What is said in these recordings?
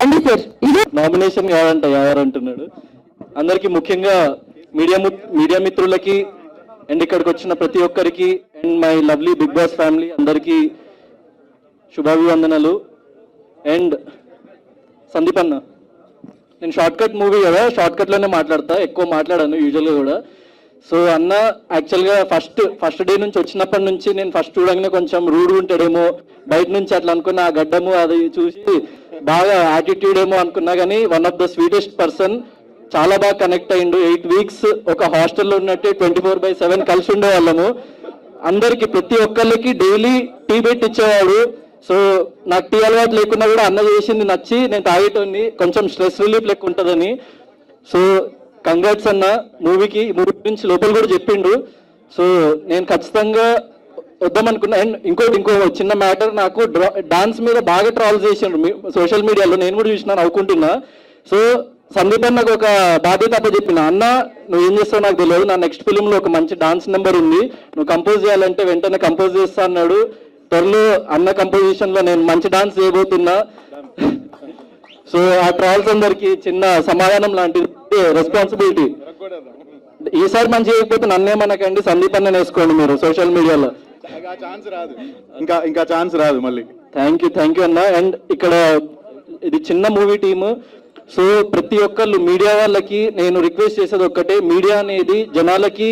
అండి సార్ ఇది నామినేషన్ కాదంట ఎవరంటున్నాడు. అందరికీ ముఖ్యంగా మీడియా మిత్రులకి అండ్ ఇక్కడికి వచ్చిన ప్రతి ఒక్కరికి and my lovely Bigg Boss family అందరికీ శుభాభివందనలు. అండ్ సందీప్ అన్న, నేను షార్ట్ కట్ మూవీ కదా, షార్ట్ కట్లోనే మాట్లాడతా, ఎక్కువ మాట్లాడాను యూజువల్గా కూడా. సో అన్న యాక్చువల్గా ఫస్ట్ డే నుంచి వచ్చినప్పటి నుంచి నేను ఫస్ట్ చూడగానే కొంచెం రూడ్గా ఉంటాడేమో బయట నుంచి అట్లా అనుకున్న, ఆ గడ్డము అది చూసి బాగా యాటిట్యూడ్ ఏమో అనుకున్నా, కానీ one of the sweetest person. చాలా బాగా కనెక్ట్ అయ్యిండు. 8 weeks ఒక హాస్టల్లో ఉన్నట్టే 24/7 కలిసి ఉండేవాళ్ళము. అందరికి ప్రతి ఒక్కరికి డైలీ టీ పెట్టి ఇచ్చేవాడు. సో నాకు టీ అలవాటు లేకున్నా కూడా అన్న చేసింది నచ్చి నేను తాగేటోని, కొంచెం స్ట్రెస్ రిలీఫ్ లెక్క ఉంటుందని. సో కంగ్రాట్స్ అన్న మూవీ గురించి లోపల కూడా చెప్పిండు. సో నేను ఖచ్చితంగా వద్దామనుకున్నా. అండ్ ఇంకో చిన్న మ్యాటర్, నాకు డాన్స్ మీద బాగా ట్రాల్ చేసిండ్రు సోషల్ మీడియాలో, నేను కూడా చూసినా, నవ్వుకుంటున్నా. సో సందీప్ అన్నకు ఒక బాధ్యత అప్పచెప్పిన, అన్న నువ్వు ఏం చేస్తావు నాకు తెలియదు, నా నెక్స్ట్ ఫిలింలో ఒక మంచి డాన్స్ నెంబర్ ఉంది, నువ్వు కంపోజ్ చేయాలంటే వెంటనే కంపోజ్ చేస్తా అన్నాడు. త్వరలో అన్న కంపోజిషన్లో నేను మంచి డాన్స్ చేయబోతున్నా. సో ఆ ట్రాల్స్ అందరికి చిన్న సమాధానం లాంటిది, రెస్పాన్సిబిలిటీ. ఈసారి మంచి చేయకపోతే నన్నేమనకండి, సందీప్ అన్న వేసుకోండి మీరు సోషల్ మీడియాలో. ఇంకా ఛాన్స్ రాదు మళ్ళీ. థ్యాంక్ యూ అన్న. అండ్ ఇక్కడ ఇది చిన్న మూవీ టీము. సో ప్రతి ఒక్కళ్ళు మీడియా వాళ్ళకి నేను రిక్వెస్ట్ చేసేది ఒక్కటే, మీడియా అనేది జనాలకి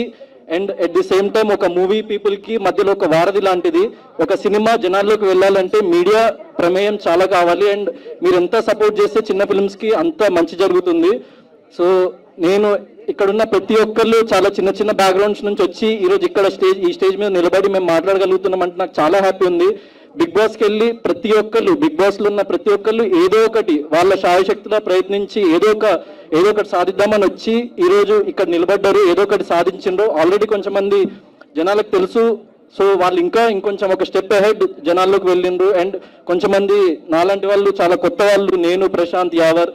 and at the same time ఒక మూవీ పీపుల్కి మధ్యలో ఒక వారధి లాంటిది. ఒక సినిమా జనాల్లోకి వెళ్ళాలంటే మీడియా ప్రమేయం చాలా కావాలి. అండ్ మీరు ఎంత సపోర్ట్ చేస్తే చిన్న ఫిల్మ్స్కి అంత మంచి జరుగుతుంది. సో నేను ఇక్కడున్న ప్రతి ఒక్కళ్ళు చాలా చిన్న బ్యాక్గ్రౌండ్స్ నుంచి వచ్చి ఈరోజు ఇక్కడ ఈ స్టేజ్ మీద నిలబడి మేము మాట్లాడగలుగుతున్నాం అంటే నాకు చాలా హ్యాపీ ఉంది. బిగ్ బాస్కి వెళ్ళి ప్రతి ఒక్కళ్ళు, బిగ్ బాస్లో ఉన్న ప్రతి ఒక్కళ్ళు ఏదో ఒకటి వాళ్ళ శాయశక్తిలో ప్రయత్నించి ఏదో ఒకటి సాధిద్దామని వచ్చి ఈరోజు ఇక్కడ నిలబడ్డారు, ఏదో ఒకటి సాధించిండ్రు. ఆల్రెడీ కొంచెం మంది జనాలకు తెలుసు. సో వాళ్ళు ఇంకొంచెం ఒక స్టెప్ అహెడ్ జనాల్లోకి వెళ్ళిండ్రు. అండ్ కొంచెం మంది నాలాంటి వాళ్ళు, చాలా కొత్త వాళ్ళు, నేను, ప్రశాంత్, యావర్.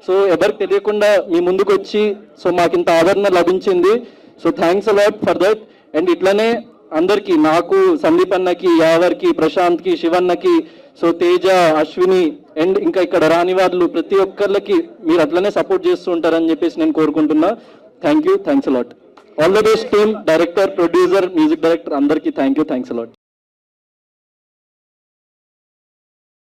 సో ఎవరికి తెలియకుండా మీ ముందుకు వచ్చి సో మాకు ఇంత ఆదరణ లభించింది. So thanks a lot for that. And ఇట్లానే అందరికీ, నాకు, సందీప్ అన్నకి, యావర్కి, ప్రశాంత్కి, శివన్నకి, సో తేజ, అశ్విని అండ్ ఇంకా ఇక్కడ రాని వాళ్ళు ప్రతి ఒక్కరికి మీరు అట్లనే సపోర్ట్ చేస్తూ ఉంటారని చెప్పేసి నేను కోరుకుంటున్నా. Thanks a lot. All the best team, director, producer, music director అందరికీ థ్యాంక్స్ అలాట్.